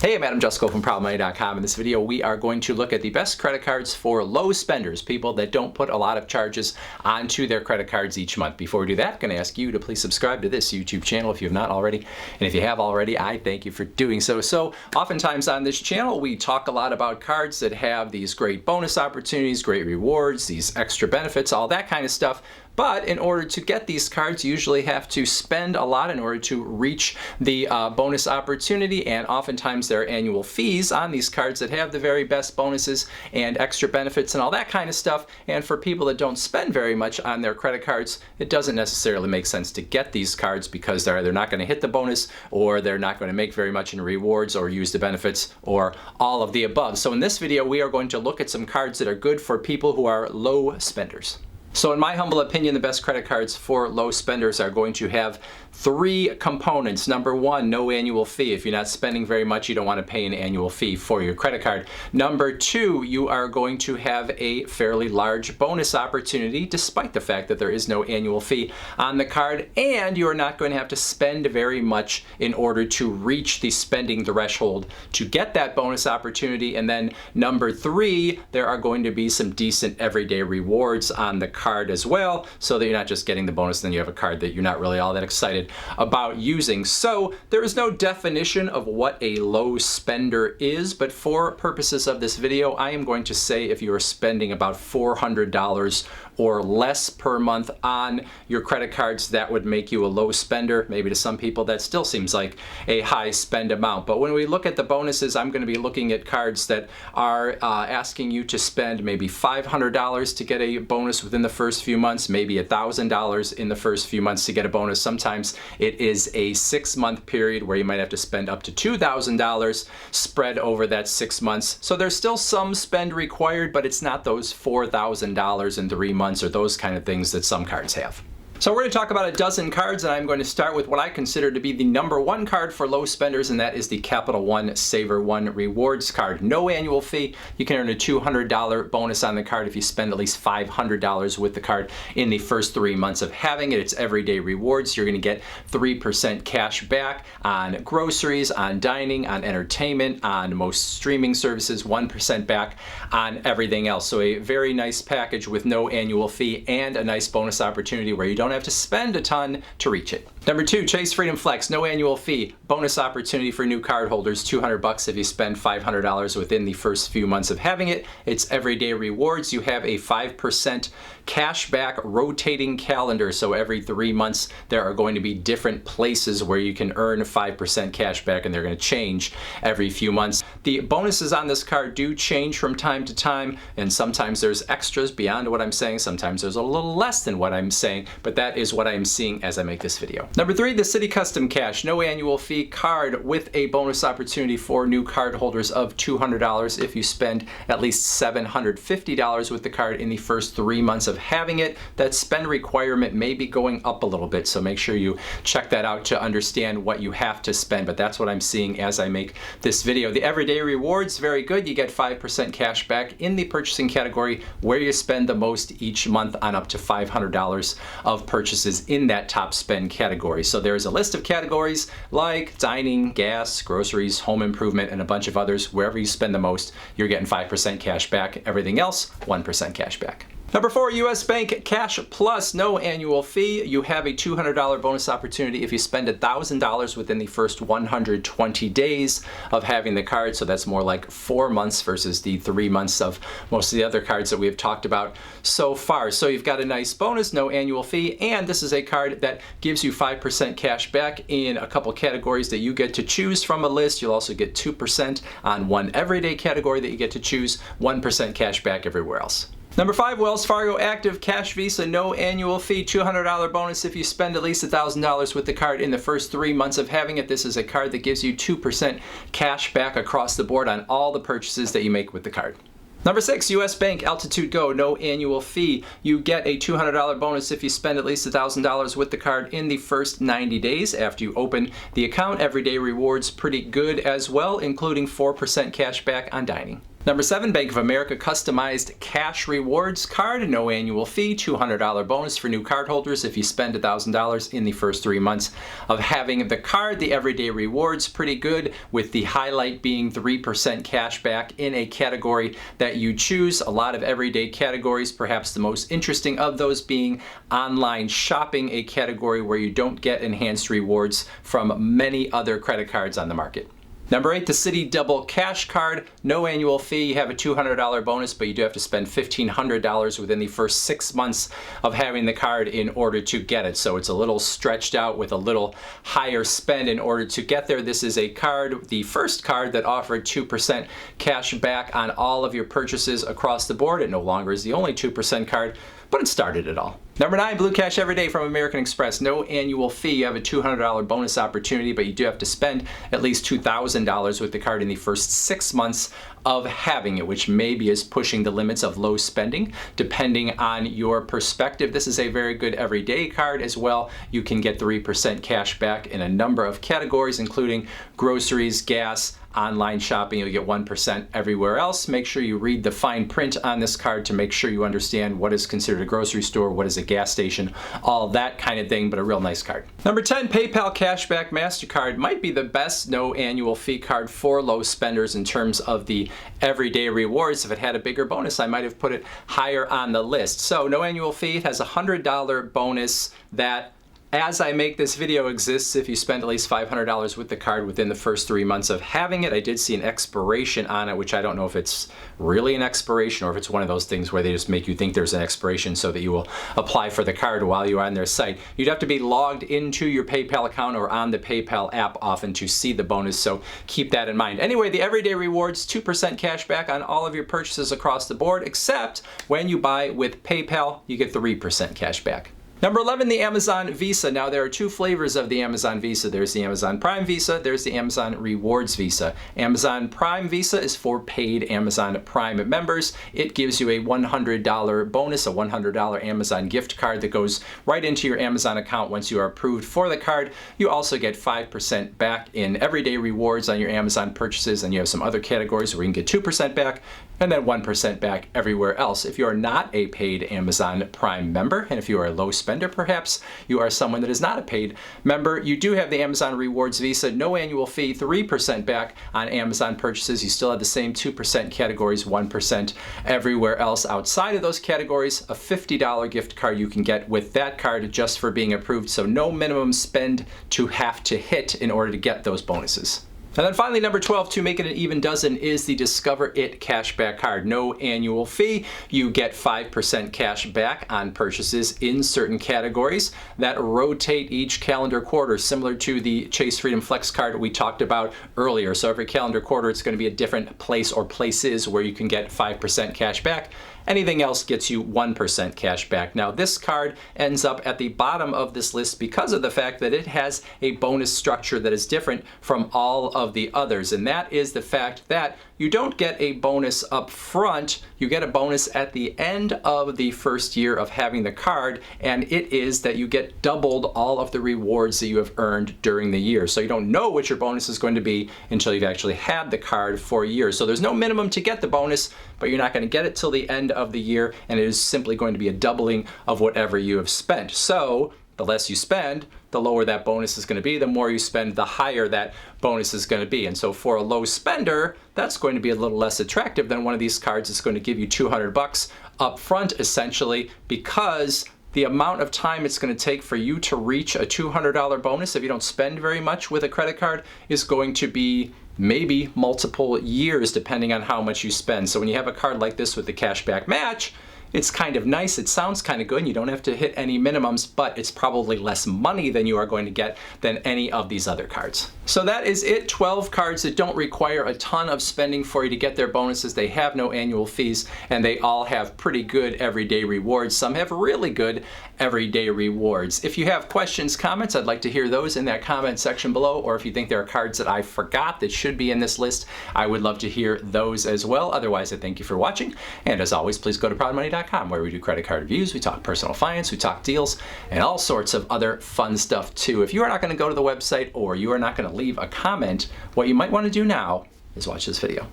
Hey, I'm Jusko from ProudMoney.com. In this video, we are going to look at the best credit cards for low spenders, people that don't put a lot of charges onto their credit cards each month. Before we do that, I'm going to ask you to please subscribe to this YouTube channel if you have not already. And if you have already, I thank you for doing so. So oftentimes on this channel, we talk a lot about cards that have these great bonus opportunities, great rewards, these extra benefits, all that kind of stuff. But in order to get these cards, you usually have to spend a lot in order to reach the bonus opportunity, and oftentimes there are annual fees on these cards that have the very best bonuses and extra benefits and all that kind of stuff. And for people that don't spend very much on their credit cards, it doesn't necessarily make sense to get these cards because they're either not going to hit the bonus, or they're not going to make very much in rewards or use the benefits, or all of the above. So in this video, we are going to look at some cards that are good for people who are low spenders. So in my humble opinion, the best credit cards for low spenders are going to have three components. Number one, no annual fee. If you're not spending very much, you don't want to pay an annual fee for your credit card. Number two, you are going to have a fairly large bonus opportunity despite the fact that there is no annual fee on the card, and you are not going to have to spend very much in order to reach the spending threshold to get that bonus opportunity. And then number three, there are going to be some decent everyday rewards on the card as well, so that you're not just getting the bonus and then you have a card that you're not really all that excited about using. So there is no definition of what a low spender is, but for purposes of this video, I am going to say if you are spending about $400 or less per month on your credit cards, that would make you a low spender. Maybe to some people that still seems like a high spend amount. But when we look at the bonuses, I'm going to be looking at cards that are asking you to spend maybe $500 to get a bonus within the first few months, maybe $1,000 in the first few months to get a bonus. Sometimes it is a 6-month period where you might have to spend up to $2,000 spread over that 6 months. So there's still some spend required, but it's not those $4,000 in 3 months or those kind of things that some cards have. So we're going to talk about a dozen cards, and I'm going to start with what I consider to be the number one card for low spenders, and that is the Capital One Saver One Rewards card. No annual fee. You can earn a $200 bonus on the card if you spend at least $500 with the card in the first 3 months of having it. It's everyday rewards. You're going to get 3% cash back on groceries, on dining, on entertainment, on most streaming services, 1% back on everything else. So a very nice package with no annual fee and a nice bonus opportunity where you don't have to spend a ton to reach it. Number two, Chase Freedom Flex, no annual fee, bonus opportunity for new card holders, $200 if you spend $500 within the first few months of having it. It's everyday rewards. You have a 5% cash back rotating calendar. So every 3 months there are going to be different places where you can earn 5% cash back, and they're going to change every few months. The bonuses on this card do change from time to time, and sometimes there's extras beyond what I'm saying. Sometimes there's a little less than what I'm saying, but that is what I'm seeing as I make this video. Number three, the City Custom Cash, no annual fee card with a bonus opportunity for new card holders of $200 if you spend at least $750 with the card in the first 3 months of having it. That spend requirement may be going up a little bit, so make sure you check that out to understand what you have to spend, but that's what I'm seeing as I make this video. The everyday rewards, very good. You get 5% cash back in the purchasing category where you spend the most each month on up to $500 of purchases in that top spend category. So there's a list of categories like dining, gas, groceries, home improvement, and a bunch of others. Wherever you spend the most, you're getting 5% cash back. Everything else, 1% cash back. Number four, US Bank Cash Plus, no annual fee. You have a $200 bonus opportunity if you spend $1,000 within the first 120 days of having the card. So that's more like 4 months versus the 3 months of most of the other cards that we have talked about so far. So you've got a nice bonus, no annual fee, and this is a card that gives you 5% cash back in a couple categories that you get to choose from a list. You'll also get 2% on one everyday category that you get to choose, 1% cash back everywhere else. Number five, Wells Fargo Active Cash Visa, no annual fee, $200 bonus if you spend at least $1,000 with the card in the first 3 months of having it. This is a card that gives you 2% cash back across the board on all the purchases that you make with the card. Number six, US Bank Altitude Go, no annual fee. You get a $200 bonus if you spend at least $1,000 with the card in the first 90 days after you open the account. Everyday rewards, pretty good as well, including 4% cash back on dining. Number 7, Bank of America customized cash rewards card, no annual fee, $200 bonus for new cardholders if you spend $1,000 in the first 3 months of having the card. The everyday rewards pretty good, with the highlight being 3% cash back in a category that you choose. A lot of everyday categories, perhaps the most interesting of those being online shopping, a category where you don't get enhanced rewards from many other credit cards on the market. Number 8, the Citi Double Cash Card, no annual fee. You have a $200 bonus, but you do have to spend $1,500 within the first 6 months of having the card in order to get it. So it's a little stretched out with a little higher spend in order to get there. This is a card, the first card that offered 2% cash back on all of your purchases across the board. It no longer is the only 2% card, but it started it all. Number 9, Blue Cash Everyday from American Express. No annual fee. You have a $200 bonus opportunity, but you do have to spend at least $2,000 with the card in the first 6 months of having it, which maybe is pushing the limits of low spending, depending on your perspective. This is a very good everyday card as well. You can get 3% cash back in a number of categories, including groceries, gas, online shopping. You'll get 1% everywhere else. Make sure you read the fine print on this card to make sure you understand what is considered a grocery store, what is a gas station, all that kind of thing, but a real nice card. Number 10, PayPal Cashback MasterCard might be the best no annual fee card for low spenders in terms of the everyday rewards. If it had a bigger bonus, I might have put it higher on the list. So no annual fee. It has a $100 bonus that, as I make this video, exists if you spend at least $500 with the card within the first 3 months of having it. I did see an expiration on it, which I don't know if it's really an expiration or if it's one of those things where they just make you think there's an expiration so that you will apply for the card while you're on their site. You'd have to be logged into your PayPal account or on the PayPal app often to see the bonus, so keep that in mind. Anyway, the everyday rewards, 2% cash back on all of your purchases across the board, except when you buy with PayPal, you get 3% cash back. Number 11, the Amazon Visa. Now, there are 2 flavors of the Amazon Visa. There's the Amazon Prime Visa, there's the Amazon Rewards Visa. Amazon Prime Visa is for paid Amazon Prime members. It gives you a $100 bonus, a $100 Amazon gift card that goes right into your Amazon account once you are approved for the card. You also get 5% back in everyday rewards on your Amazon purchases, and you have some other categories where you can get 2% back and then 1% back everywhere else. If you are not a paid Amazon Prime member, and if you are a low spender, perhaps you are someone that is not a paid member, you do have the Amazon Rewards Visa, no annual fee, 3% back on Amazon purchases. You still have the same 2% categories, 1% everywhere else. Outside of those categories, a $50 gift card you can get with that card just for being approved, so no minimum spend to have to hit in order to get those bonuses. And then finally, number 12, to make it an even dozen, is the Discover It cashback card. No annual fee. You get 5% cash back on purchases in certain categories that rotate each calendar quarter, similar to the Chase Freedom Flex card we talked about earlier. So every calendar quarter, it's going to be a different place or places where you can get 5% cash back. Anything else gets you 1% cash back. Now, this card ends up at the bottom of this list because of the fact that it has a bonus structure that is different from all of the others, and that is the fact that you don't get a bonus up front, you get a bonus at the end of the first year of having the card, and it is that you get doubled all of the rewards that you have earned during the year. So you don't know what your bonus is going to be until you've actually had the card for a year. So there's no minimum to get the bonus, but you're not going to get it till the end of the year, and it is simply going to be a doubling of whatever you have spent. So the less you spend, the lower that bonus is going to be. The more you spend, the higher that bonus is going to be. And so for a low spender, that's going to be a little less attractive than one of these cards that's going to give you $200 up front, essentially, because the amount of time it's going to take for you to reach a $200 bonus if you don't spend very much with a credit card is going to be maybe multiple years, depending on how much you spend. So when you have a card like this with the cashback match, it's kind of nice, it sounds kind of good, and you don't have to hit any minimums, but it's probably less money than you are going to get than any of these other cards. So that is it, 12 cards that don't require a ton of spending for you to get their bonuses. They have no annual fees, and they all have pretty good everyday rewards. Some have really good everyday rewards. If you have questions, comments, I'd like to hear those in that comment section below, or if you think there are cards that I forgot that should be in this list, I would love to hear those as well. Otherwise, I thank you for watching, and as always, please go to proudmoney.com, where we do credit card reviews, we talk personal finance, we talk deals, and all sorts of other fun stuff too. If you are not going to go to the website or you are not going to leave a comment, what you might want to do now is watch this video.